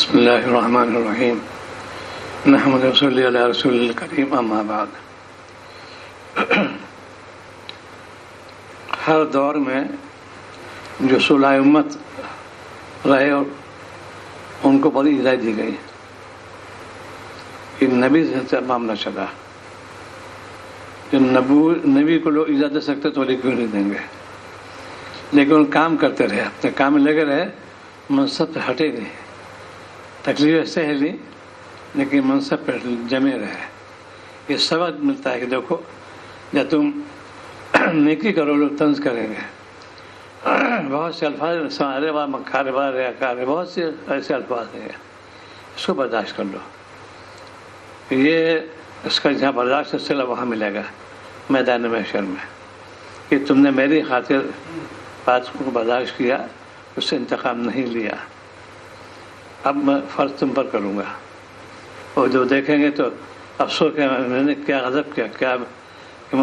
بسم اللہ الرحمن الرحیم نحمد صلی علی رسول الکریم اما بعد۔ ہر دور میں جو صلح امت رہے اور ان کو بڑی ہدایت دی گئی کہ نبی سے معاملہ چلا، جو نبی کو لوگ اجازت دے سکتے تو کیوں نہیں دیں گے، لیکن کام کرتے رہے، اپنے کام میں لگے رہے، منصب سے ہٹے نہیں، تکلیف سے لی لیکن منصب پر جمے رہے۔ یہ سبق ملتا ہے کہ دیکھو جب تم نیکی کرو لوگ طنز کریں گے، بہت سے الفاظ سارے بار مکھارے بار ریاکار، بہت سے ایسے الفاظ ہیں، اس کو برداشت کر لو۔ یہ اس کا جہاں برداشت سے صلہ وہاں ملے گا میدان محشر میں، کہ تم نے میری خاطر بات کو برداشت کیا، اس سے انتقام نہیں لیا، اب میں فرض تم پر کروں گا۔ اور جو دیکھیں گے تو افسوس کہ میں نے کیا غضب کیا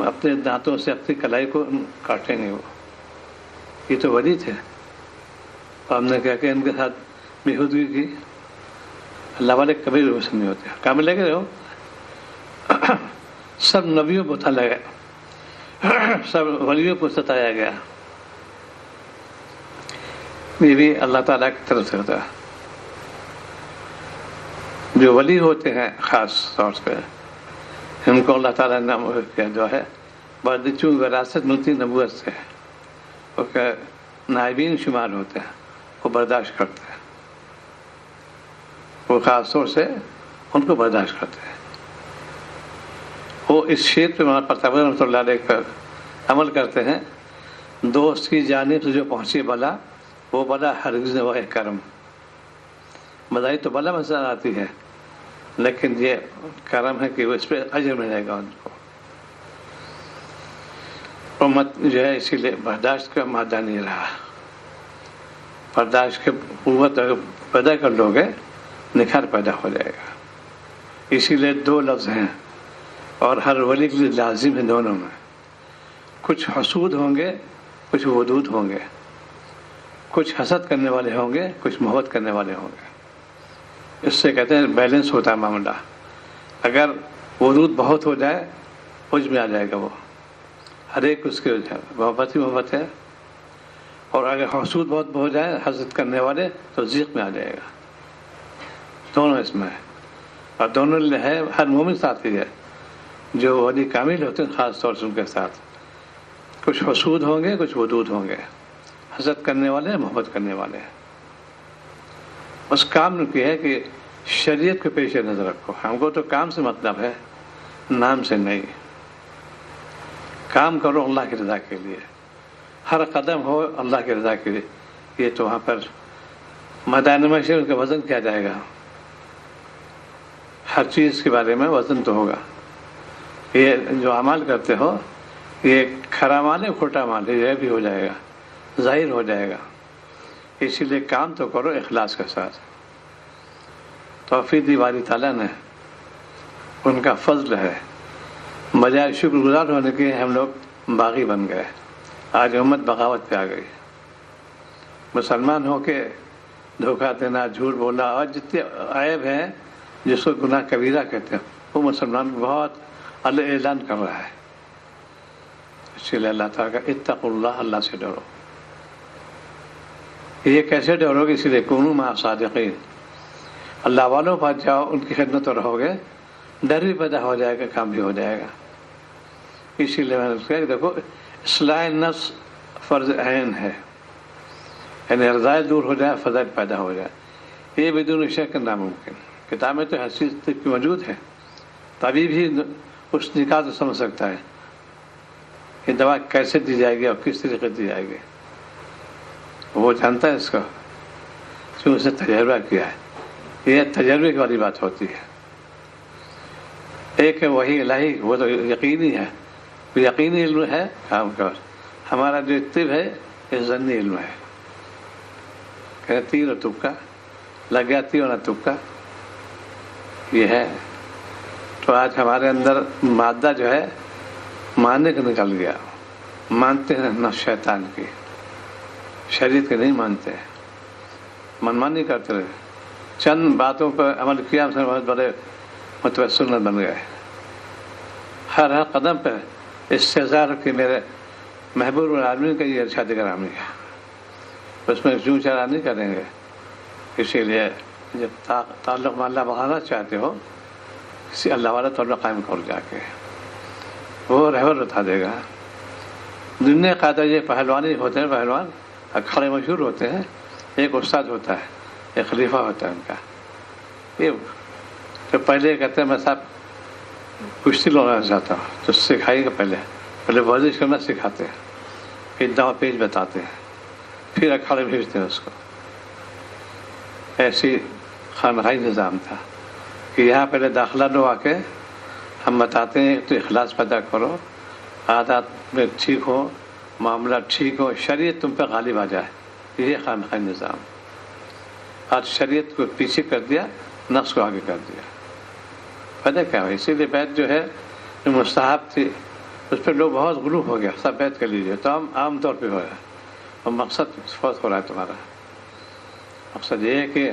اپنے دانتوں سے اپنی کلائی کو کاٹیں گے۔ وہ یہ تو ولی تھے، اور ہم نے کیا کہ ان کے ساتھ بےہودگی کی۔ اللہ والے کبھی روشن نہیں ہوتے، کام لے گئے ہو سب نبیوں کو تھا لگا، سب ولیوں کو ستایا گیا۔ یہ بھی اللہ تعالیٰ کی طرف سے ہوتا ہے۔ جو ولی ہوتے ہیں خاص طور پہ ان کو اللہ تعالیٰ نے کیا جو ہے چونکہ وراثت ملتی نبوت سے، وہ کہ نائبین شمار ہوتے ہیں، وہ برداشت کرتے ہیں، وہ خاص طور سے ان کو برداشت کرتے ہیں۔ وہ اس شعر پہ مولانا پرتاب رحمۃ اللہ علیہ پر عمل کرتے ہیں، دوست کی جانب سے جو پہنچی بلا وہ بلا ہرگز وہ کرم۔ بدائی تو بلا مسئلہ آتی ہے، لیکن یہ کرم ہے کہ وہ اس پہ اجر ملے گا ان کو۔ امت جو ہے اسی لیے برداشت کا مادہ نہیں رہا۔ برداشت کی قوت اگر پیدا کر لو گے نکھار پیدا ہو جائے گا۔ اسی لیے دو لفظ ہیں اور ہر ولی کے لیے لازم ہے دونوں میں، کچھ حسود ہوں گے، کچھ ودود ہوں گے، کچھ حسد کرنے والے ہوں گے، کچھ محبت کرنے والے ہوں گے۔ اس سے کہتے ہیں بیلنس ہوتا ہے معاملہ۔ اگر ودود بہت ہو جائے حج میں آ جائے گا، وہ ہر ایک اس کے محبت ہی محبت ہے، اور اگر حسود بہت ہو جائے حسد کرنے والے تو ضیق میں آ جائے گا۔ دونوں اس میں ہے، اور دونوں ہے ہر مومن ساتھی ہے۔ جو ولی کامل ہوتے ہیں خاص طور سے ان کے ساتھ کچھ حسود ہوں گے، کچھ ودود ہوں گے، حسد کرنے والے، محبت کرنے والے۔ اس کام نے کیا ہے کہ شریعت کے پیش نظر رکھو۔ ہم کو تو کام سے مطلب ہے، نام سے نہیں۔ کام کرو اللہ کی رضا کے لیے، ہر قدم ہو اللہ کی رضا کے لیے۔ یہ تو وہاں پر میدان محشر کا وزن کیا جائے گا، ہر چیز کے بارے میں وزن تو ہوگا۔ یہ جو اعمال کرتے ہو یہ کھرا مال ہے کھوٹا مال ہے، یہ بھی ہو جائے گا، ظاہر ہو جائے گا۔ اسی لیے کام تو کرو اخلاص کے ساتھ۔ توفیق دی باری تعالیٰ نے، ان کا فضل ہے، بجائے شکر گزار ہونے کے ہم لوگ باغی بن گئے۔ آج امت بغاوت پہ آ گئی۔ مسلمان ہو کے دھوکہ دینا، جھوٹ بولنا، اور جتنے عیب ہیں جس کو گناہ کبیرہ کہتے ہیں وہ مسلمان بہت اعلان کر رہا ہے۔ اسی لیے اللہ تعالیٰ کا اتقوا اللہ، اللہ سے ڈرو۔ یہ کیسے ڈرو گے؟ اسی لیے کونوا مع صادقین، اللہ والوں پاس جاؤ، ان کی خدمت میں رہو گے، ڈر بھی پیدا ہو جائے گا، کام بھی ہو جائے گا۔ اسی لیے میں نے کہا کہ دیکھو اصلاح نفس فرض عین ہے، یعنی رضائل دور ہو جائے، فضائل پیدا ہو جائے، یہ بدون شک ناممکن۔ کتاب میں تو ہر چیز طب موجود ہے، طبیب بھی اس نکات سے سمجھ سکتا ہے کہ دوا کیسے دی جائے گی اور کس طریقے دی جائے گی، وہ جانتا ہے اس کو، کیوں اسے تجربہ کیا ہے۔ یہ تجربے کی والی بات ہوتی ہے۔ ایک ہے وہی الہی، وہ تو یقینی ہے، یقینی علم ہے کام کا۔ ہمارا جو طب ہے یہ ظنی علم ہے، کہ تیر اور تکا لگ گیا، تیر اور تکا یہ ہے۔ تو آج ہمارے اندر مادہ جو ہے ماننے کا نکل گیا، مانتے ہیں نہ شیطان کی، شریعت کے نہیں مانتے، منمانی کرتے رہے۔ چند باتوں پر عمل کیا سے بہت بڑے متبع سنت بن گئے. ہر قدم پہ استحضار کہ میرے محبوب العالمین کا یہ ارشاد گرامی ہے، اس میں جوں چرا نہیں کریں گے. اسی لیے جب تعلق میں اللہ بڑھانا چاہتے ہو کسی اللہ والا تعلق قائم کرو، جا کے وہ رہبر بتا دے گا. دنیا کا یہ پہلوانی ہوتے ہیں، پہلوان اکھاڑے مشہور ہوتے ہیں. ایک استاد ہوتا ہے، ایک خلیفہ ہوتا ہے ان کا. یہ تو پہلے کہتے ہیں میں صاحب کشتی لڑانا چاہتا ہوں، تو سکھائیے گا. پہلے ورزش کرنا سکھاتے ہیں، پھر داؤ پیچ بتاتے ہیں، پھر اکھاڑے بھیجتے ہیں اس کو. ایسی خانقاہی نظام تھا کہ یہاں پہلے داخلہ لو آ کے ہم بتاتے ہیں تو اخلاص پیدا کرو، عادات میں ٹھیک ہو، معاملہ ٹھیک ہو، شریعت تم پہ غالب آ جائے. یہ خانقاہی نظام. آج شریعت کو پیچھے کر دیا، نفس کو آگے کر دیا. پتہ کیا ہوا؟ اسی لیے بیعت جو ہے جو مستحب تھی اس پہ لوگ بہت غلو ہو گیا. سب بیعت کر لیجیے تو ہم عام طور پہ ہو رہا ہے، اور مقصد فوت ہو رہا ہے تمہارا. مقصد یہ ہے کہ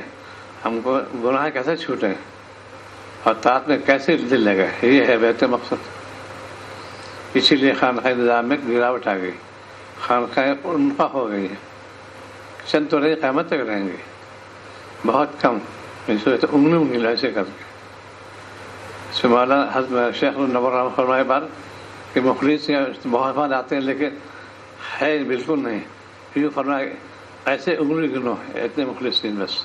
ہم کو گناہ کیسے چھوٹیں اور طاعت میں کیسے دل لگے، یہ ہے بیعت مقصد. اسی لیے خانقاہ نظام میں گراوٹ آ گئی، خانقاہ انفا ہو گئی ہے. چند تو رہی، قیامت تک رہیں گی، بہت کم. انگلی ایسے کر کے مولانا حضرت شیخ النور رحمۃ فرمائے بار کہ مخلص بہت بار آتے ہیں لیکن ہے بالکل نہیں. یوں فرمایا ایسے انگلی گنو اتنے مخلصین بس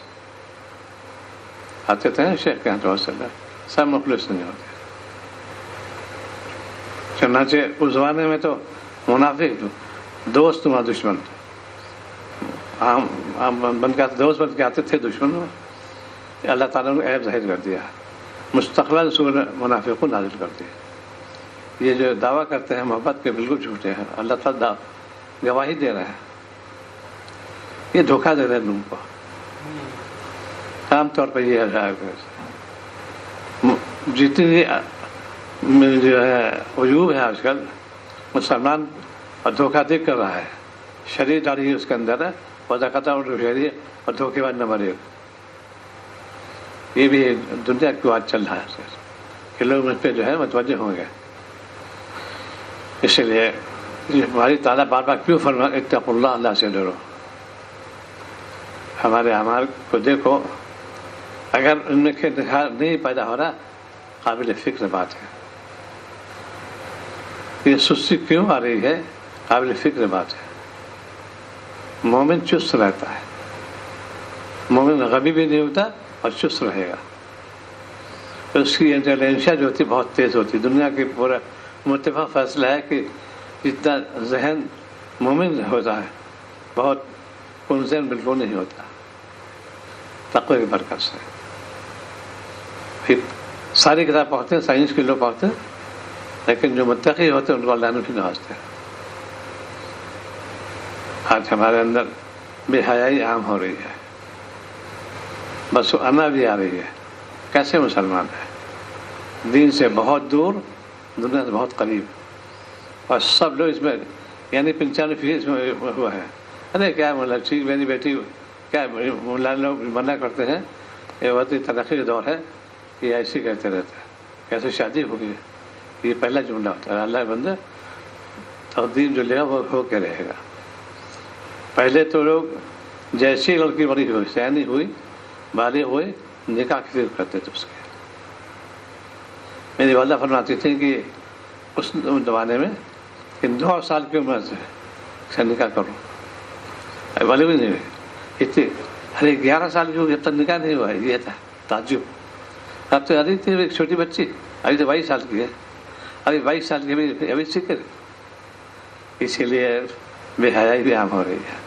آتے تھے شیخ کے یہاں صلی اللہ، سب مخلص نہیں ہوتے. چنانچہ اس زمانے میں تو منافق دوست تمہارا دشمن، عام بن کے دوست بن کے آتے تھے دشمن. اللہ تعالیٰ نے عیب ظاہر کر دیا، مستقبل سورہ منافقون نازل کر دیا. یہ جو دعویٰ کرتے ہیں محبت کے بالکل جھوٹے ہیں. اللہ تعالیٰ گواہی دے رہا ہے، یہ دھوکہ دے رہے ہیں لوگوں کو. عام طور پر یہ ہے جتنی جو ہے عیوب ہے آج کل مسلمان اور دھوکہ دے کر رہا ہے. شریر ڈالی اس کے اندر ہے، وضاقت اور شریر اور دھوکے بعد نمبر 1. یہ بھی دنیا کی بات چل رہا ہے کہ لوگ اس پہ جو ہے متوجہ ہوں گے. اسی لیے ہماری تعالیٰ بار بار کیوں فرما اتقوا اللہ، اللہ سے ڈرو. ہمارے اعمال کو دیکھو، اگر ان میں انتخاب نہیں پیدا ہو رہا قابل فکر بات ہے. یہ سستی کیوں آ رہی ہے؟ قابل فکر بات ہے. مومن چست رہتا ہے، مومن غبی بھی نہیں ہوتا اور چست رہے گا. اس کی انٹیلیجنس جو ہوتی بہت تیز ہوتی. دنیا کے پورا متفق فیصلہ ہے کہ جتنا ذہن مومن ہوتا ہے بہت کن ذہن بالکل نہیں ہوتا، تقوی کی برکت سے. پھر ساری کتاب پڑھتے ہیں، سائنس کے لوگ پڑھتے ہیں، لیکن جو متقی ہوتے ہیں ان کو اللہ نے بھی نوازتے ہیں. آج ہمارے اندر بے حیائی عام ہو رہی ہے، بس انا بھی آ رہی ہے. کیسے مسلمان ہے؟ دین سے بہت دور، دنیا سے بہت قریب، اور سب لوگ اس میں یعنی 95% اس میں ہوا ہے. ارے کیا مولا ٹھیک میری بیٹی کیا مولا لوگ منع کرتے ہیں، یہ بہت ہی ترقی کا دور ہے، یہ ایسے کہتے رہتے ہیں کیسے شادی ہوگی. یہ پہلا جملہ ہوتا ہے. اللہ بندہ تقدیر جو لے گا وہ ہو کے رہے گا. پہلے تو لوگ جیسی لڑکی بڑی ہوئی، سیانی ہوئی، بالغ ہوئی، نکاح کسی کرتے تھے اس کے. میری والدہ فرماتی تھی کہ اس زمانے میں کہ 9 سال کی عمر سے نکاح کرو، والے بھی نہیں ہوئے. اتنی ارے 11 سال کی جب تک نکاح نہیں ہوا ہے، یہ تھا تعجب. اب تو ابھی تھی ایک چھوٹی بچی، ابھی تو 22 سال کی ہے، ابھی 22 سال کی ابھی سیکھ. اسی لیے بے حیائی بھی عام ہو رہی ہے،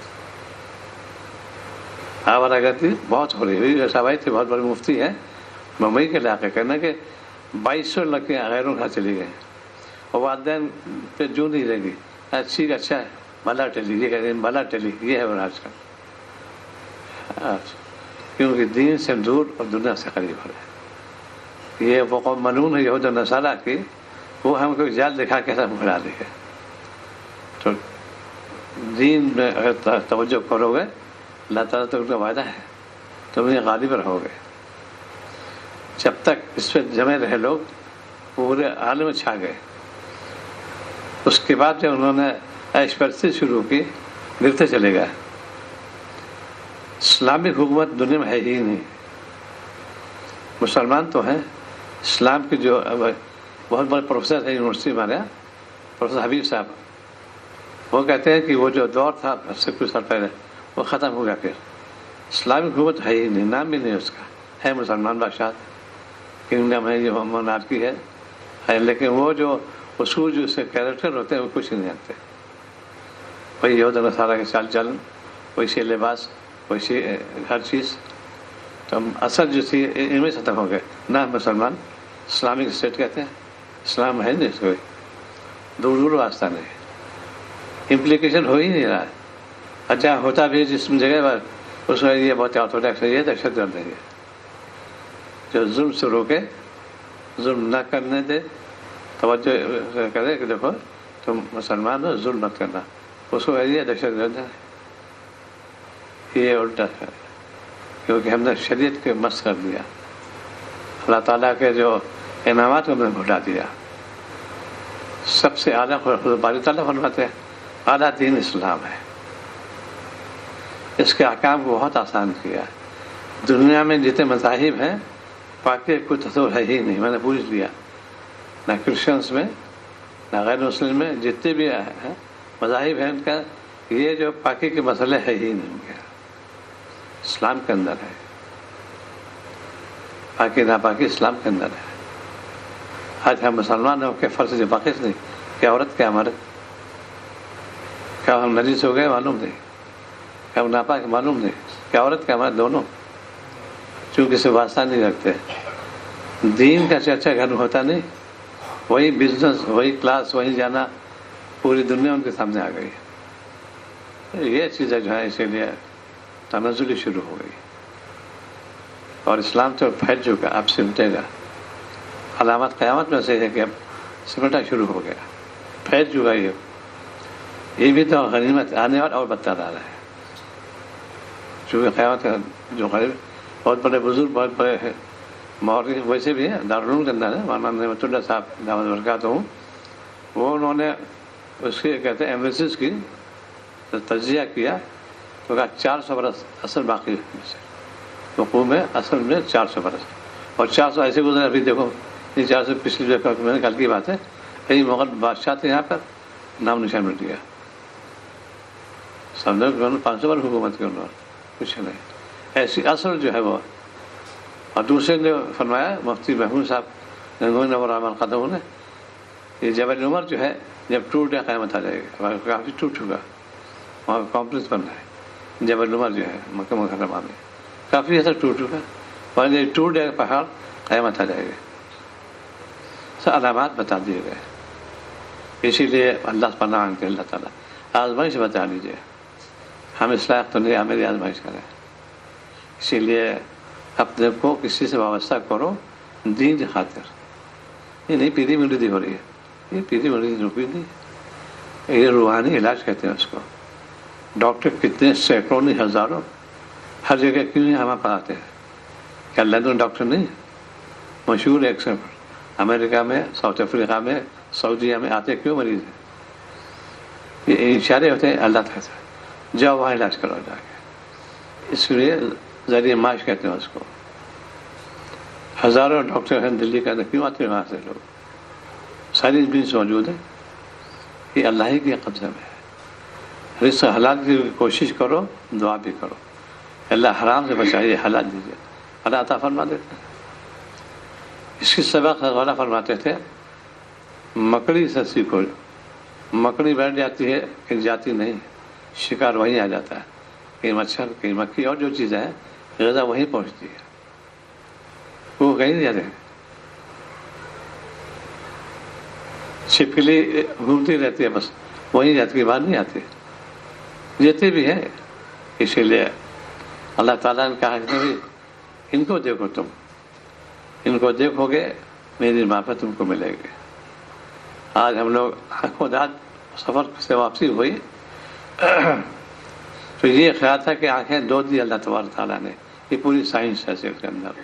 آوارہ گردی بہت ہو رہی ہے. صاحب تھے بہت بڑے مفتی ہیں ممبئی کے علاقے، کہنا کہ 2200 لڑکیاں غیروں کے چلی گئیں اور والدین پہ جو نہیں رہے گی. ٹھیک اچھا ہے، بلا ٹلی، یہ کہتے ہیں بلا ٹلی. یہ ہے آج کل، کیونکہ دین سے دور اور دنیا سے قریب ہو رہے ہیں. یہ وہ قوم ملعون ہے یہود و نصارہ کی، وہ ہم کو جال دکھا کے سب بڑھا دی ہے. تو دین میں اگر توجہ کرو گے اللہ تعالیٰ تو ان کا وعدہ ہے تم یہ غالب رہو گے. جب تک اس پہ جمے رہے لوگ پورے عالم میں چھا گئے. اس کے بعد جب انہوں نے عیش پرستی شروع کی گرتے چلے گئے. اسلامک حکومت دنیا میں ہے ہی نہیں. مسلمان تو ہیں. اسلام کے جو بہت بڑے پروفیسر ہیں یونیورسٹی ہمارے یہاں، پروفیسر حبیب صاحب، وہ کہتے ہیں کہ وہ جو دور تھا سے کچھ سال پہلے وہ ختم ہو گیا. پھر اسلامک حکومت ہے ہی نہیں، نام بھی نہیں اس کا. ہے مسلمان بادشاہ، کنگڈم ہے، یہ مونارکی ہے، لیکن وہ جو اصول جو اس کے کیریکٹر ہوتے ہیں وہ کچھ نہیں آتے. وہی یہود و نصارہ کے چال چلن، ویسے لباس، ویسے ہر چیز. تو ہم اصل جو تھی ان میں ختم ہو گئے. نہ مسلمان اسلامک اسٹیٹ کہتے ہیں، اسلام ہے نہیں، اس کو دور دور واسطہ نہیں. امپلیکیشن ہو ہی نہیں رہا ہے. اچھا ہوتا بھی جس جگہ پر اس میں یہ بہت آرتھوڈاکس ہے، یہ دہشت گرد ہے جو ظلم سے روکے، ظلم نہ کرنے دے، توجہ کرے کہ دیکھو تم مسلمان ہو، ظلم مت کرنا، اس کو یہ دہشت گرد ہے. یہ الٹا ہے، کیونکہ ہم نے شریعت کے مس کر دیا. اللہ تعالیٰ کے جو انعامات کو ہم نے بھلا دیا. سب سے اعلیٰ باری تعالیٰ فرماتے ہیں اعلیٰ دین اسلام ہے. اس کے احکام کو بہت آسان کیا. دنیا میں جتنے مذاہب ہیں پاکی کوئی تصور ہے ہی نہیں. میں نے پوچھ لیا، نہ کرسچنس میں نہ غیر مسلم میں، جتنے بھی ہیں مذاہب ہیں ان کا یہ جو پاکی کے مسئلے ہے ہی نہیں. اسلام کے اندر ہے پاکی ناپاکی، اسلام کے اندر ہے. آج ہم مسلمان ہو کے فرض سے واقف نہیں. کیا عورت کیا مرد، کیا ہم نجس ہو گئے معلوم نہیں، کیا ہم ناپاک معلوم نہیں. کیا عورت کیا مرد دونوں، چونکہ سے واسطہ نہیں رکھتے. دین کا چرچا گھر میں ہوتا نہیں. وہی بزنس، وہی کلاس، وہی جانا، پوری دنیا ان کے سامنے آ گئی. یہ چیزیں جو ہے اسی لیے تنزلی شروع ہو گئی. اور اسلام تو پھیل چکا، اب سمٹے گا. علامت قیامت میں سے ہے کہ اب سمٹنا شروع ہو گیا، پھیل چکا. یہ بھی تو غنیمت آنے والا اور بدتر آ رہا ہے. چونکہ قیامت کا جو غریب بہت بڑے بزرگ، بہت بڑے مورخ ویسے بھی ہیں، دارالعلوم کے اندر ہے، مولانا نعمت اللہ صاحب دامت برکاتہ ہوں، وہ انہوں نے اس کے کہتے ہیں ایمبیسیز کی تجزیہ کیا تو کہا 400 برس اصل باقی حقوق میں اصل میں 400 برس، اور 400 ایسے گزرے. ابھی دیکھو یہ 400 پچھلی جگہ میں نے کل کی بات ہے، کئی مغل بادشاہ تھے یہاں پر، نام نشان مٹ گیا. سمجھو کہ 500 برس حکومت کی انہوں نے، کچھ نہیں. ایسی اصل جو ہے وہ. اور دوسرے نے فرمایا مفتی محمود صاحب گنگوئی نور رحمان قدم نے، یہ جبل عمر جو ہے جب ٹوٹ گیا قیامت آ جائے گا. کافی ٹوٹ چکا، وہاں کمپلیکس بن رہا ہے. جبل عمر جو ہے مکہ مکرمہ میں کافی ایسا ٹوٹ چکا، اور یہ ٹوٹ جائے گا پہاڑ، قیامت آ جائے گا. سب علامات بتا دیے گئے. اسی لیے اللہ پناہ کے اللہ تعالیٰ آزمائش بتا دیجیے. ہم اس لائق تو نہیں ہماری آزمائش کریں. اسی لیے اپنے کو کسی سے وابستہ کرو دین کی خاطر. یہ نہیں پیری مریدی ہو رہی ہے، یہ پیری مریدی رکی نہیں، یہ روحانی علاج کہتے ہیں اس کو. ڈاکٹر کتنے سینکڑوں نہیں ہزاروں ہر جگہ کیوں نہیں ہمیں پڑھاتے ہیں. کیا لندن ڈاکٹر نہیں مشہور ہے؟ امریکہ میں، ساؤتھ افریقہ میں، سعودیہ میں آتے کیوں مریض ہیں؟ یہ اشارے ہوتے ہیں اللہ کہتا ہے جاؤ وہاں علاج کرو جا کے. اس لیے ذریعہ معاش کہتے ہیں اس کو. ہزاروں ڈاکٹر ہیں دلی کے اندر، کیوں آتے ہیں وہاں سے لوگ؟ ساری بینس موجود ہے. یہ اللہ ہی کے قبضے میں ہے. رزق حلال کی کوشش کرو، دعا بھی کرو. اللہ حرام سے بچائیے، حلال دیجیے، اللہ عطا فرما دیتے ہیں. اس کی سبق غلہ فرماتے تھے مکڑی سے سیکھو. مکڑی بیٹھ جاتی ہے کہ جاتی نہیں، شکار وہیں آ جاتا ہے. کہیں مچھر، کہیں مکھی اور جو چیزیں ہیں غذا وہیں پہنچتی ہے، وہ کہیں نہیں جاتے. چھپکلی گھومتی رہتی ہے، بس وہیں جاتی ہے، باہر نہیں آتی. جتنے بھی ہیں. اسی لیے اللہ تعالیٰ نے کہا کہ ان کو دیکھو، تم ان کو دیکھو گے میری معرفت تم کو ملے گی. آج ہم لوگ خود سفر سے واپسی ہوئی تو یہ خیال تھا کہ آنکھیں دو دی اللہ تبارک تعالیٰ نے. یہ پوری سائنس ہے اس کے اندر.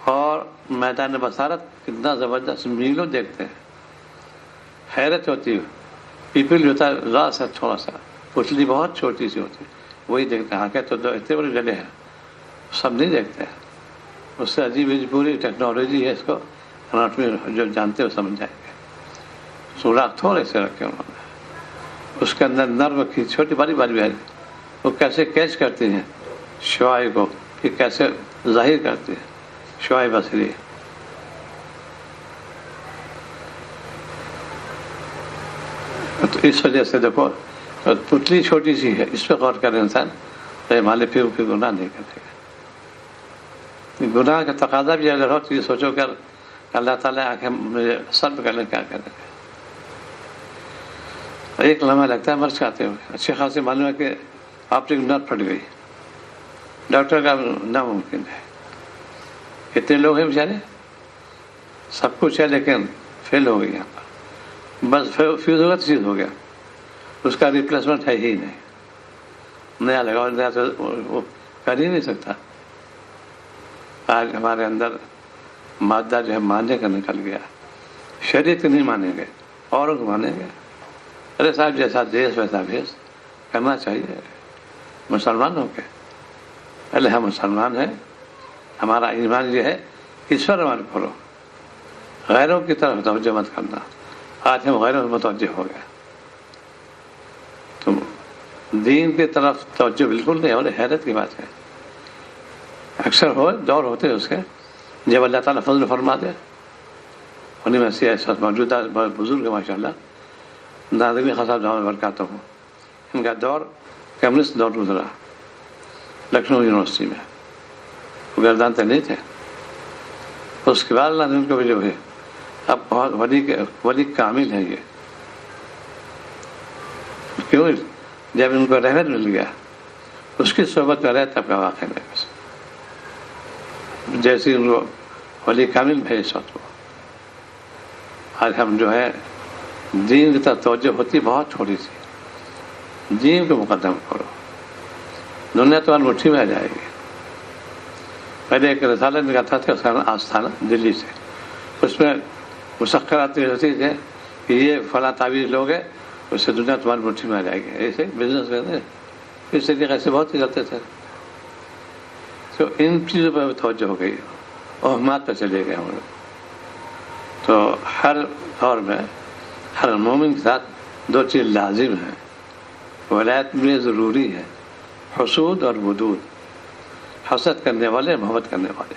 اور میدان بصارت کتنا زبردست، میلوں دیکھتے ہیں، حیرت ہوتی ہے. پیپل ہوتا ہے ذرا سا تھوڑا سا، پتلی بہت چھوٹی سی ہوتی ہے، وہی دیکھتے ہیں. آنکھیں تو اتنے بڑے جلے ہیں، سب نہیں دیکھتے ہیں. اس سے عجیب پوری ٹیکنالوجی ہے، اس کو اناٹمی جو جانتے ہو سمجھ جائیں گے. سوراخ تھوڑے سے رکھے انہوں نے، اس کے اندر نرم کی چھوٹی باری باری ہے، وہ کیسے کیچ کرتی ہیں شعاع کو، کہ کیسے ظاہر کرتی ہیں شعاع بصری. تو اس وجہ سے دیکھو پتلی چھوٹی سی ہے، اس پہ غور کرے انسان تو ہمارے پھر گناہ نہیں کرے گا. گناہ کا تقاضا بھی اگر ہو تو یہ سوچو کہ اللہ تعالیٰ آ کے مجھے سلب کرنے کیا کرے گا. ایک لمحہ لگتا ہے مرض کھاتے ہوئے، اچھے خاصے معلوم ہے کہ آپٹک نرو پھٹ گئی، ڈاکٹر کا ناممکن ہے. کتنے لوگ ہیں بیچارے، سب کچھ ہے لیکن فیل ہو گئی یہاں پر. بس فیوز ہوگا تو چیز ہو گیا، اس کا ریپلیسمنٹ ہے ہی نہیں. نیا لگا نیا تو وہ کر ہی نہیں سکتا. آج ہمارے اندر مادہ جو ہے ماننے کا نکل گیا. شریعت نہیں مانیں گے، اوروں کو مانیں گے. ارے صاحب جیسا دیش ویسا بھیس کرنا چاہیے مسلمان ہو کے. پہلے ہم مسلمان ہیں، ہمارا ایمان یہ ہے اس پر عمل کرو، غیروں کی طرف توجہ مت کرنا. آج ہم غیروں سے متوجہ ہو گئے، تو دین کی طرف توجہ بالکل نہیں. اور حیرت کی بات ہے، اکثر دور ہوتے ہیں اس کے جب اللہ تعالیٰ فضل فرما دے. انہیں میں سے ایسا موجودہ بہت بزرگ ہے ماشاء اللہ، ناظرین خاص جامع برکاتہ ہوں. ان کا دور کمیونسٹ دور گزرا لکھنؤ یونیورسٹی میں، وہ گردانتے نہیں تھے. اس کے بعد اللہ نے ان کو بھی جو ہے اب بہت ولی کامل ہے. یہ کیوں؟ جب ان کو رحمت مل گیا، اس کی صحبت میں رہے تب کا واقع ہے. جیسے ان کو ولی کامل ہے اس وقت. آج ہم جو ہے دین کی طرف توجہ ہوتی بہت تھوڑی سی. دین کو مقدم کرو، دنیا تمہاری مٹھی میں آ جائے گی. پہلے ایک رسالہ نکالتا تھا، اس کا نام آستھانہ، دلی سے. اس میں مسخرات ہوتی تھے کہ یہ فلاں تعویذ لوگ ہیں، اس سے دنیا تمہاری مٹھی میں آ جائے گی. ایسے بزنس کرتے، اس طریقے سے بہت ہی کرتے تھے. تو ان چیزوں پہ توجہ ہو گئی، اوہمات پہ چلے گئے ہم لوگ. تو ہر دور میں ہر مومن کے ساتھ دو چیز لازم ہیں، ولایت میں ضروری ہے، حسود اور ودود. حسد کرنے والے، محبت کرنے والے.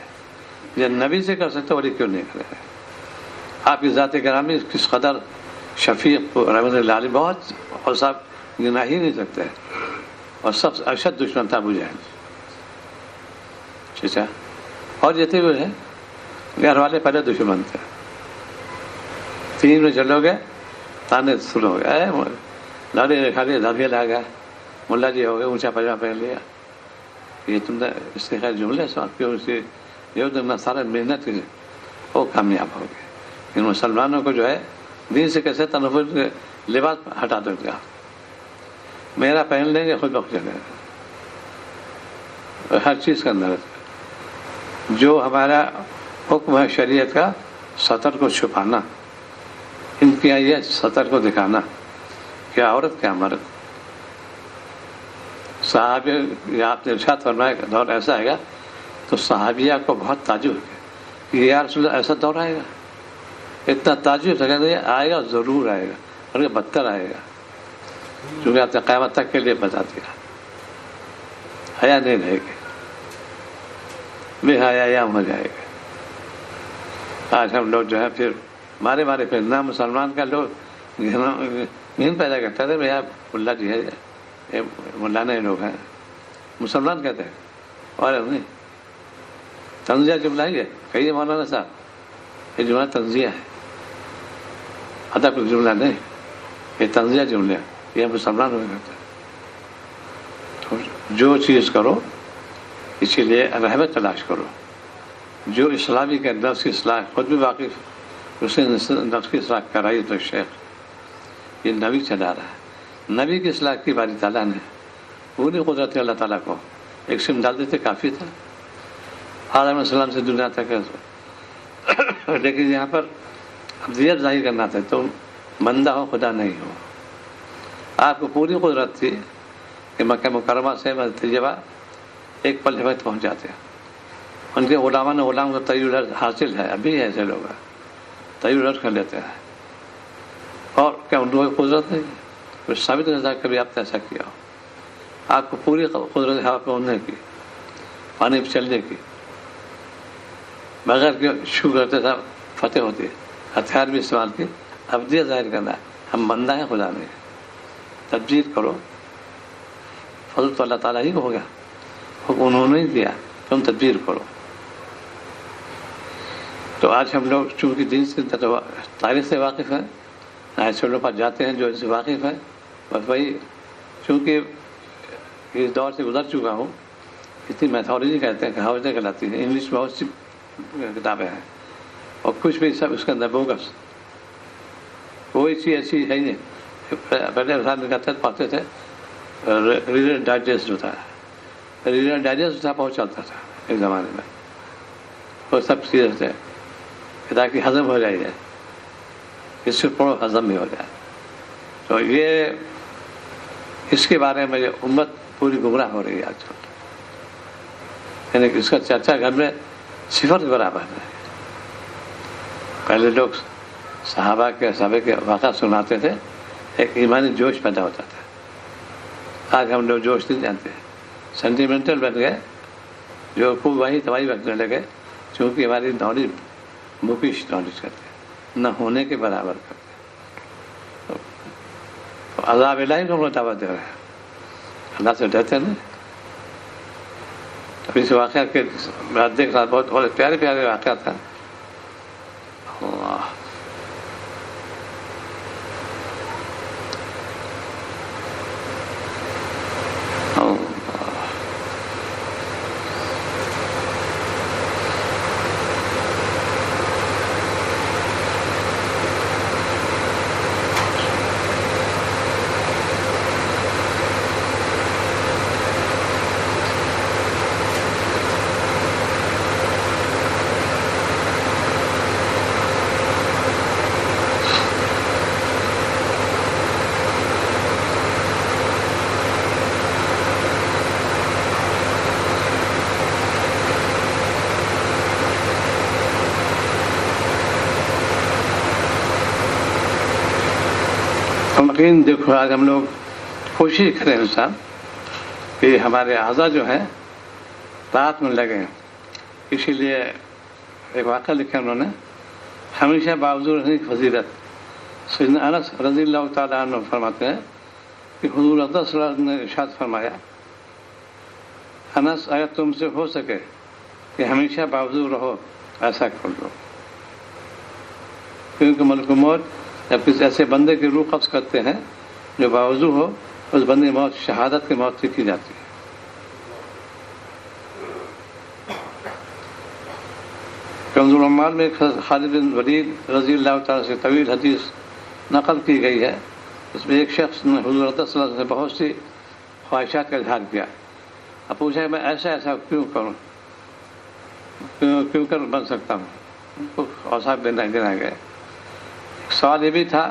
جب نبی سے کر سکتے ولی کیوں نہیں کرے گا؟ آپ کی ذات گرامی کس قدر شفیق رحمۃ اللہ علیہ، بہت اور صاحب گنا ہی نہیں سکتے. اور سب سے اشد دشمن تھا ابو جہل. ٹھیک ہے، اور جتنے ہوئے ہیں گھر والے پہلے دشمن تھے. 3 میں چلو گے تانے شروع ہو گئے، داڑھی کھا لیا، دھاگے لا گیا، ملا جی ہو گئے، اونچا پاجامہ پہن لیا. یہ تم نے اس کے خیر جملے ساتھ کیوں؟ اس کی یہ تم نے سارا محنت کی وہ کامیاب ہو گئے. ان مسلمانوں کو جو ہے دین سے کیسے تنفر لباس ہٹا دو گیا، میرا پہن لیں گے خود بخود جگہ. ہر چیز کا اندر جو ہمارا حکم ہے شریعت کا، سطر کو چھپانا، ان کی یہ سطر کو دکھانا، کیا عورت کیا مرد. صحابی آپ نے ارشاد فرمایا کہ دور ایسا آئے گا تو صحابیہ کو بہت تعجب ہے کہ یا رسول اللہ ایسا دور آئے گا. اتنا تعجب ہے، آئے گا ضرور آئے گا، اور یہ بدتر آئے گا، کیونکہ آپ نے قیامت تک کے لیے بتا دیا. حیا نہیں رہے گی، بے حیا ہو جائے گا. آج ہم لوگ جو ہے پھر مارے پھر نہ مسلمان کا لوگ گھن پیدا کرتا تھے. بھیا ملا جی ہے، مولانا لوگ ہیں، مسلمان کہتے ہیں. اور نہیں، تنزیہ جملہ ہی ہے. کہیے مولانا صاحب، یہ جملہ تنزیہ ہے، ادب جملہ نہیں، یہ تنزیہ جملہ ہے. یہ مسلمان ہو کرتے ہیں. تو جو چیز کرو اسی لیے رحمت تلاش کرو. جو اسلامی کے نفس کی اصلاح خود بھی واقف، اسے نفس کی اصلاح کرائی تو شیخ یہ نبی چلا رہا ہے. نبی کی اصلاح کی باری تعالیٰ نے پوری قدرت اللہ تعالیٰ کو ایک سم ڈال دیتے کافی تھا. آدم علیہ السلام سے دنیا تک ہے. لیکن یہاں پر ابدیت ظاہر کرنا تھا. تم بندہ ہو، خدا نہیں ہو. آپ کو پوری قدرت تھی کہ مکہ مکرمہ سے تجربہ ایک پل وقت پہنچ جاتے ہیں. ان کے غلاموں نے غلام کو طیور حاصل ہے. ابھی ایسے لوگ ہیں طیور کر لیتے ہیں. اور کیا ان لوگوں کی قدرت نہیں؟ کچھ ثابت نہیں تھا کبھی آپ نے ایسا کیا ہو. آپ کو پوری قدرت ہوا پہ اڑنے کی، پانی پہ چلنے کی، بغیر کہ شو کرتے تھا فتح ہوتی ہے. ہتھیار بھی استعمال کی. ابدیت ظاہر کرنا ہے. ہم بندہ ہیں، خدا نہیں. تبجیل کرو. فضل تو اللہ تعالیٰ ہی کو ہو گیا. حکم انہوں نے ہی دیا تم تبجیل کرو. تو آج ہم لوگ چونکہ دین سے تاریخ سے واقف ہیں، ایسے لوگ پاس جاتے ہیں جو ان سے واقف ہیں. بس وہی چونکہ اس دور سے گزر چکا ہوں، اتنی میتھولوجی کہتے ہیں، کہاوتیں کہلاتی ہیں. انگلش میں بہت سی کتابیں ہیں اور کچھ بھی سب اس کے اندر بوگس. کوئی چیز ایسی ہے ہی نہیں. پہلے انسان کہتے پڑھتے تھے ریڈر ڈائجسٹ جو تھا، ریڈر ڈائجسٹ تھا، بہت چلتا تھا ایک زمانے میں. وہ سب چیزیں تھے تاکہ ہضم ہو جائے. اس سے پڑھو ہضم بھی ہو جائے. تو یہ اس کے بارے میں امت پوری گمراہ ہو رہی ہے آج کل. یعنی کہ اس کا چرچا گھر میں صفر کے برابر ہے. پہلے لوگ صحابہ کے واقعہ سناتے تھے، ایک ایمانی جوش پیدا ہوتا تھا. آج ہم لوگ جوش نہیں جانتے، سینٹیمنٹل بن گئے، جو خوب وہی تباہی بکنے لگے. چونکہ ہماری نالج بکش نالج کرتے ہیں، نہ ہونے کے برابر کرتے ہیں. تو عذاب الہی کو دعوت دے رہے ہیں. اللہ سے ڈرتے نہیں. ابھی اس واقعہ کے بعد دیکھ رہا، بہت پیارے پیارے واقعہ تھا. اللہ یقین. دیکھو آج ہم لوگ کوشش کریں انسان کہ ہمارے اعضاء جو ہیں طاعت میں لگیں. اسی لیے ایک واقعہ لکھا انہوں نے، ہمیشہ باوجود رہنے کی فضیلت. سیدنا انس رضی اللہ تعالیٰ عنہ فرماتے ہیں کہ حضور اقدس صلی اللہ علیہ وسلم نے ارشاد فرمایا، انس اگر تم سے ہو سکے کہ ہمیشہ باوجود رہو ایسا کر لو. کیونکہ ملک موت جب کسی ایسے بندے کی روح قبض کرتے ہیں جو باوضو ہو، اس بندے کی موت شہادت کی موت سے کی جاتی ہے. کنز العمال میں خالد بن ولید رضی اللہ تعالیٰ سے طویل حدیث نقل کی گئی ہے. اس میں ایک شخص نے حضور صلی اللہ علیہ وسلم سے بہت سی خواہشات کا اظہار کیا. اب پوچھا میں ایسا کیوں کروں، کیوں کر بن سکتا ہوں. اوصاف دینا گئے. سوال یہ بھی تھا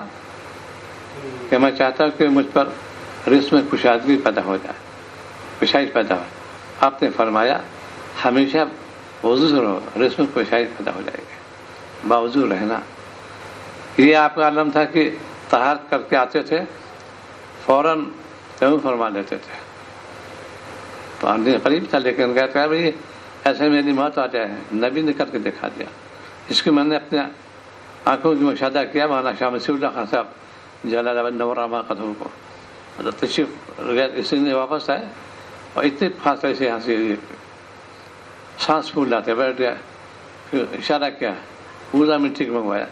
کہ میں چاہتا ہوں کہ مجھ پر رزق میں کشادگی پیدا ہو جائے، کشائش پیدا ہو. آپ نے فرمایا ہمیشہ وضو سے رہو، رزق میں کشائش پیدا ہو جائے گی. باوضو رہنا یہ آپ کا علم تھا کہ طہارت کر کے آتے تھے فوراً تیمم فرما لیتے تھے. تو آدمی قریب تھا لیکن کہتا ہے بھائی ایسے میری موت آ جائے. نبی نے کر کے دکھا دیا. اس کو میں نے اپنے آنکھوں کی مشاہدہ کیا. مولانا شاہ مسیح اللہ خان صاحب جلال آباد نورامہ قدم کو تشریف اسی نے واپس آئے اور اتنے فاصلے سے یہاں سے سانس پھول لاتے بیٹھ گیا. پھر اشارہ کیا، پورا مٹی کو منگوایا.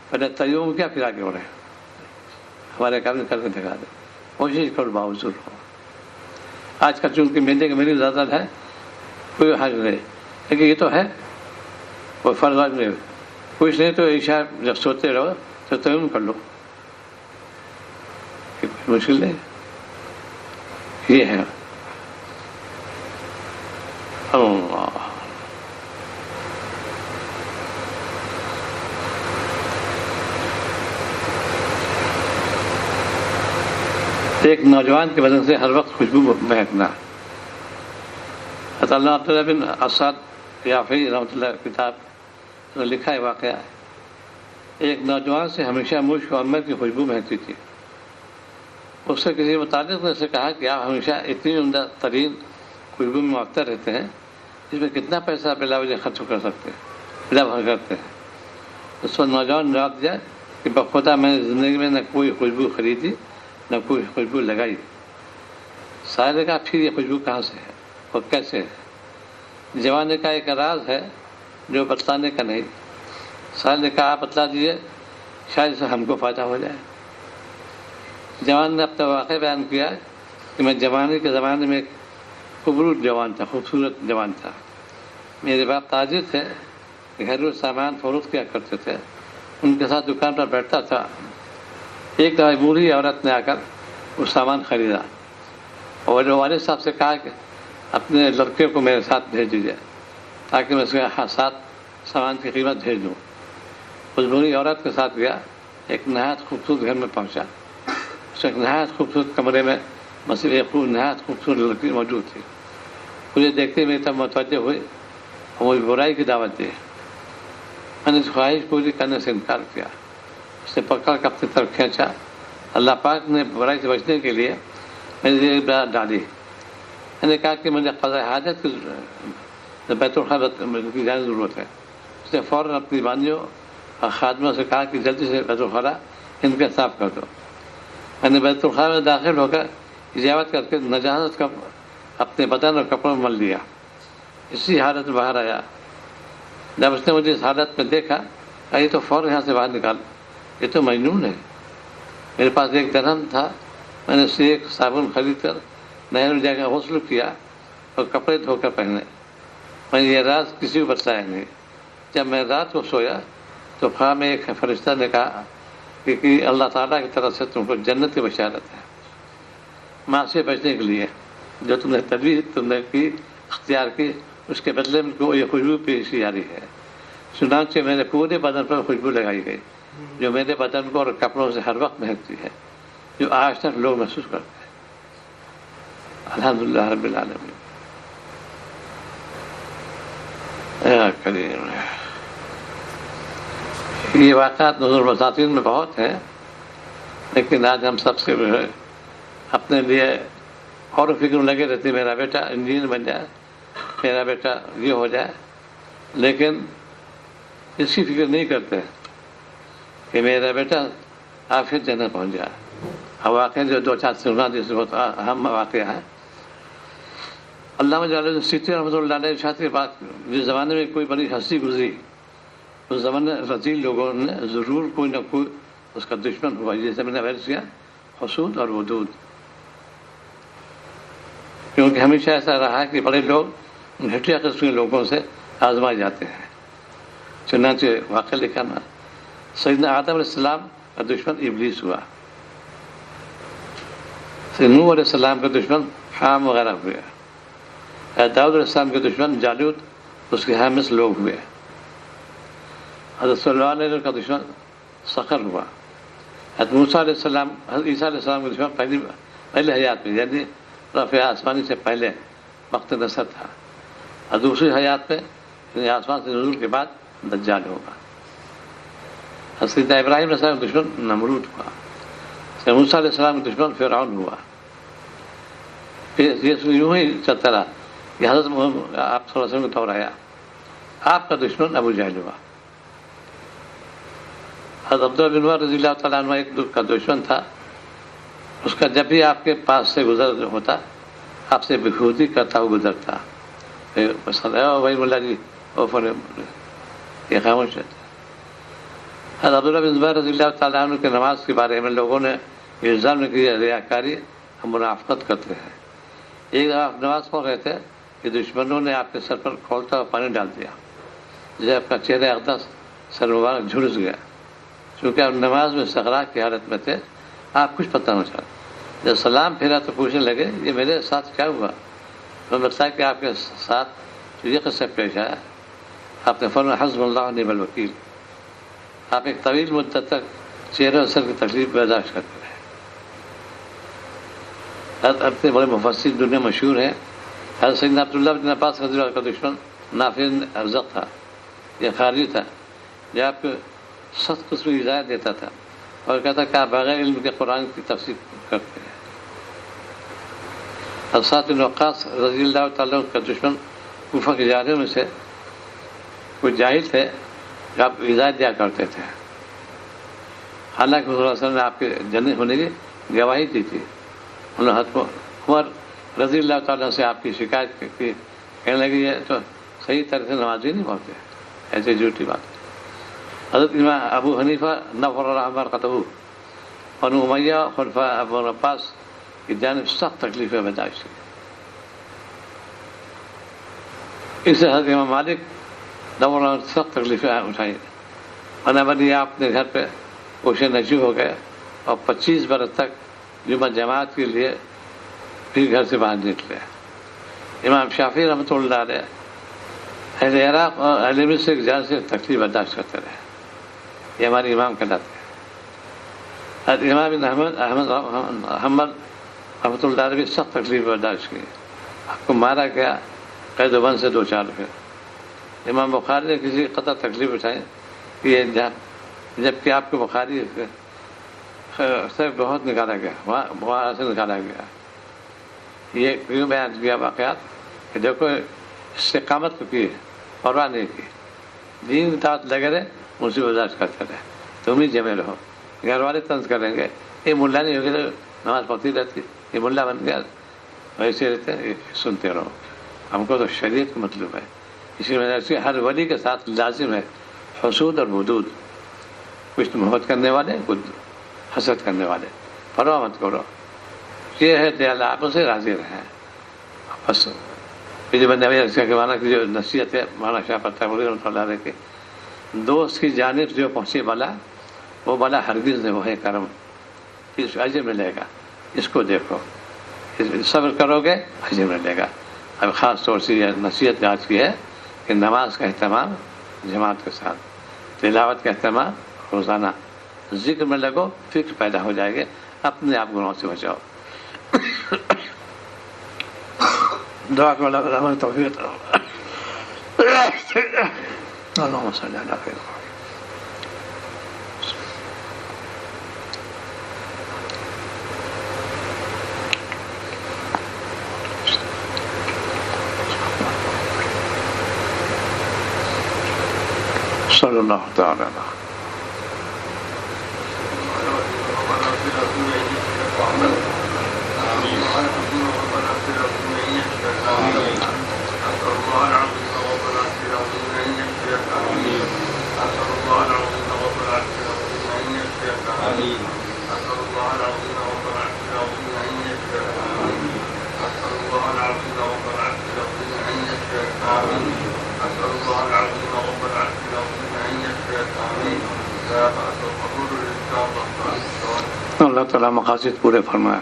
پہلے تیمم کیا پھر آگے بڑھے. ہمارے کام کر کے دکھا دے. کوشش کرو باوجود ہو. آج کل چونکہ میدے کی میری زیادہ ہے کوئی حاج نہیں، لیکن یہ تو ہے کوئی فرض نہیں. کچھ نہیں تو عشاء جب سوتے رہو تو تیمم کر لو، مشکل نہیں. یہ ہے اللہ. ایک نوجوان کے بدن سے ہر وقت خوشبو مہکنا. اللہ عبداللہ بن اسد یافعی رحمۃ اللہ کتاب نے لکھا ہے واقعہ ہے. ایک نوجوان سے ہمیشہ مشک و عنبر کی خوشبو مہکتی تھی. اس سے کسی متعلق نے اسے کہا کہ آپ ہمیشہ اتنی عمدہ ترین خوشبو میں معطر رہتے ہیں، اس میں کتنا پیسہ بلا وجہ خرچ کر سکتے ہیں، بلا بھر کرتے ہیں. اس وقت نوجوان نے جواب دیا کہ بخدا میں نے زندگی میں نہ کوئی خوشبو خریدی نہ کوئی خوشبو لگائی. سائل نے کہا پھر یہ خوشبو کہاں سے ہے اور کیسے ہے؟ جوان کا ایک راز ہے جو بتلانے کا نہیں. سائل نے کہا آپ بتلا دیجیے، شاید اس سے ہم کو فائدہ ہو جائے. جوان نے اپنا واقعہ بیان کیا کہ میں جوانی کے زمانے میں ایک خوبصورت جوان تھا، میرے باپ تاجر تھے، گھریلو سامان فروخت کیا کرتے تھے، ان کے ساتھ دکان پر بیٹھتا تھا. ایک دفعہ بوڑھی عورت نے آ کر وہ سامان خریدا اور والد صاحب سے کہا کہ اپنے لڑکے کو میرے ساتھ بھیج دیجیے تاکہ میں اس کے ساتھ سامان کی قیمت بھیج دوں. اس بوڑھی عورت کے ساتھ گیا، ایک نہایت خوبصورت گھر میں پہنچا. اس ایک نہایت خوبصورت کمرے میں مسجد ایک نہایت خوبصورت لڑکی موجود تھی. مجھے دیکھتے میری طرف متوجہ ہوئی اور مجھے برائی کی دعوت دی. میں نے اس خواہش پوری کرنے سے انکار کیا. اس نے پکڑ کر اپنی طرف کھینچا. اللہ پاک نے برائی سے بچنے کے لیے میری لیے بات ڈالی. میں نے کہا کہ مجھے قضاء حاجت کی بیت الخلا کی زیادہ ضرورت ہے. اس نے فوراً اپنی بانیوں اور خادموں سے کہا کہ جلدی سے بیت الخلا ان کے صاف کر دو. میں نے بیت الخلا میں داخل ہو کر اجابت کر کے نجاست کا اپنے بدن اور کپڑوں میں مل لیا. اسی حالت میں باہر آیا. جب اس نے مجھے اس حالت میں دیکھا کہ یہ تو فوراً یہاں سے باہر نکال، یہ تو مجنون ہے. میرے پاس ایک درہم تھا، میں نے اس سے ایک صابن خرید کر نہر میں جا کر غسل کیا اور کپڑے دھو کر پہنے. میں نے یہ راز کسی کو بتلایا نہیں. جب میں رات کو سویا تو خواب میں ایک فرشتہ نے کہا کہ اللہ تعالیٰ کی طرف سے تم کو جنت کی بشارت ہے، ماں سے بچنے کے لیے جو تم نے تدبیر تم نے کی اختیار کی، اس کے بدلے میں کو یہ خوشبو پیش کی جا رہی ہے. چنانچہ میرے پورے بدن پر خوشبو لگائی گئی جو میرے بدن کو اور کپڑوں سے ہر وقت مہکتی ہے، جو آج تک لوگ محسوس کرتے ہیں. الحمدللہ رب العالمین. اے کریم، یہ واقعات نظر بساتین میں بہت ہیں، لیکن آج ہم سب سے اپنے لیے اور فکر لگے رہتے میرا بیٹا انجینئر بن جائے، میرا بیٹا یہ ہو جائے، لیکن اس کی فکر نہیں کرتے کہ میرا بیٹا آخر جنت پہنچ جائے. واقعہ جو دو چار سنا جس بہت اہم واقعہ ہے. علامہ جلال الدین سیوطی رحمۃ اللہ علیہ شاہ کی بات، جس زمانے میں کوئی بڑی ہستی گزری اس زمانے رذیل لوگوں نے ضرور کوئی نہ کوئی اس کا دشمن ہوا، جیسے میں نے عرض کیا حسود اور ودود. کیونکہ ہمیشہ ایسا رہا ہے کہ بڑے لوگ گھٹیا قسم کے لوگوں سے آزمائے جاتے ہیں. چنانچہ واقعہ لکھا نا سیدنا آدم علیہ السلام کا دشمن ابلیس ہوا، سیدنا نوح علیہ السلام کا دشمن حام وغیرہ ہوئے، داؤد علیہ السلام کے دشمن جالوت اس کے حامس لوگ ہوئے، حضرت صلی اللہ علیہ وسلم کا دشمن صخر ہوا، حضرت موسیٰ علیہ السلام حضرت عیسیٰ علیہ السلام کا دشمن پہلے حیات میں یعنی رفع آسمانی سے پہلے وقت نصر تھا، اور دوسری حیات میں یعنی آسمان سے نزول کے بعد دجال ہوگا. حضرت ابراہیم علیہ السلام کا دشمن نمرود ہوا، حضرت موسیٰ علیہ السلام کا دشمن فرعون ہوا. یہ یوں ہی چلتا رہا کہ حضرت آپ صلی اللہ علیہ وسلم کا دور آیا، آپ کا دشمن ابو جہل ہوا. حضرت عبداللہ بن عمر رضی اللہ تعالیٰ عنہ ایک کا دشمن تھا، اس کا جب بھی آپ کے پاس سے گزر ہوتا آپ سے بخودی کرتا ہوا گزرتا. بھائی ملا جی یہ خاموش رہتا. حضرت عبداللہ بن زبیر رضی اللہ تعالیٰ عنہ کے نماز کے بارے میں لوگوں نے الزام کیا ریاکاری اور منافقت کرتے ہیں. ایک دفعہ آپ نماز پڑھ رہے تھے کہ دشمنوں نے آپ کے سر پر کھولتا ہوا پانی ڈال دیا، جسے آپ کا چہرہ اقدس سر مبارک جھلس گیا. چونکہ آپ نماز میں استغراق کی حالت میں تھے، آپ کچھ پتہ نہ چلا. جب سلام پھیرا تو پوچھنے لگے یہ میرے ساتھ کیا ہوا؟ میں بتایا کہ آپ کے ساتھ یہ قصہ پیش آیا. آپ نے فرمایا حسب اللہ و نعم الوکیل. آپ ایک طویل مدت تک چہرے اور سر کی تکلیف برداشت کرتے رہے. اپنے بڑے مفسر دنیا مشہور ہے. حضرت سیدنا عبداللہ بن عباس رضی اللہ عنہ کا دشمن نافع ارزق تھا، یہ خارجی تھا، جو آپ کو 7 قسم کی ہدایت دیتا تھا اور کہتا کہ آپ بغیر علم کے قرآن کی تفسیر کرتے ہیں. سعد بن وقاص رضی اللہ تعالیٰ کا دشمن کوفہ کے جاہلوں میں سے کچھ جاہل تھے جو آپ ہدایت دیا کرتے تھے، حالانکہ صلی اللہ علیہ وسلم نے آپ کے جنت ہونے کی گواہی دی تھی. انہوں نے حضرت عمر رضی اللہ تعالیٰ سے آپ کی شکایت کی، کہنے لگے یہ تو صحیح طرح سے نمازی نہیں پڑھتے، ایسے جھوٹی بات. حضرت امام ابو حنیفہ نفر الرحمٰن قطب اور امیہ خلفاء ابو عباس کی جانب سخت تکلیفیں برداشت کی. اس سے حضرت امام مالک نفر نے سخت تکلیفیں اٹھائی اور نبی آپ اپنے گھر پہ کوشے نشیب ہو گئے اور 25 برس تک جمعہ جماعت کے لیے پھر گھر سے باہر نکلے. امام شافعی رحمۃ اللہ علیہ اہل عراق اور اہل مصر کی جانب سے تکلیف برداشت کرتے رہے، یہ ہمارے امام کہلاتے ہیں. حضرت امام بن احمد حنبل رحمۃ اللہ علیہ بھی سخت تکلیف برداشت کی، آپ کو مارا گیا، قید و بند سے 2-4 پھر. امام بخاری نے کسی قطع تکلیف اٹھائی کہ جبکہ آپ کو بخاری سے بہت نکالا گیا، وہاں سے نکالا گیا. یہ کیوں بیان کیا واقعات کہ دیکھو استقامت کو کی، پرواہ نہیں کی، دین کی طاعت لگے رہے، اسی برداشت کرتے رہے. تم ہی جمے رہو، گھر والے طنز کریں گے، یہ ملا نہیں ہوگی تو نماز پڑھتی رہتی، یہ ملا بن گیا، ویسے رہتے سنتے رہو. ہم کو تو شریعت کا مطلب ہے، اسی وجہ سے ہر ولی کے ساتھ لازم ہے حسود اور ودود، کچھ محبت کرنے والے، کچھ حسد کرنے والے، پرواہ مت کرو. یہ ہے کہ اللہ آپ سے راضی رہیں بس. جو بندہ مانا کی جو نصیحت ہے مولانا شاہ فتح علی رحمۃ اللہ علیہ کے، دوست کی جانب جو پہنچے بلا وہ بلا ہرگز نہیں، وہ ہے کرم، اس اجر ملے گا. اس کو دیکھو، صبر کرو گے اجر ملے گا. اب خاص طور سے یہ نصیحت آج کی ہے کہ نماز کا اہتمام جماعت کے ساتھ، تلاوت کا اہتمام روزانہ، ذکر میں لگو، فکر پیدا ہو جائے گا، اپنے آپ گناہوں سے بچاؤ. دعا کو اللہ توفیق اللهم صل على خير. صلی اللہ تعالی علیہ اللہ تعالیٰ مقاصد پورے فرمائے.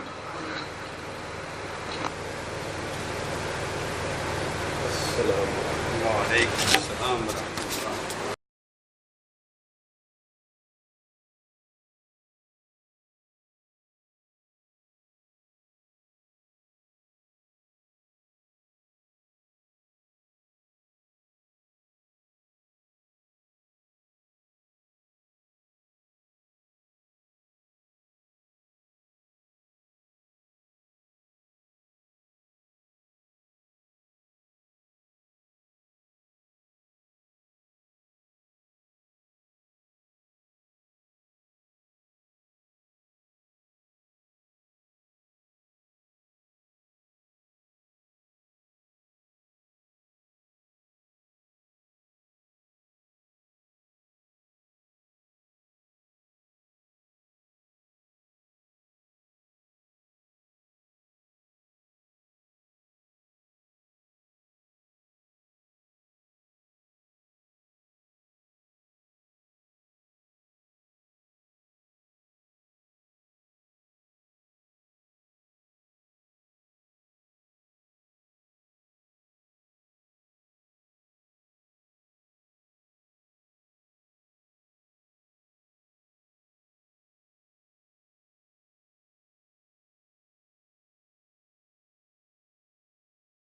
السلام علیکم.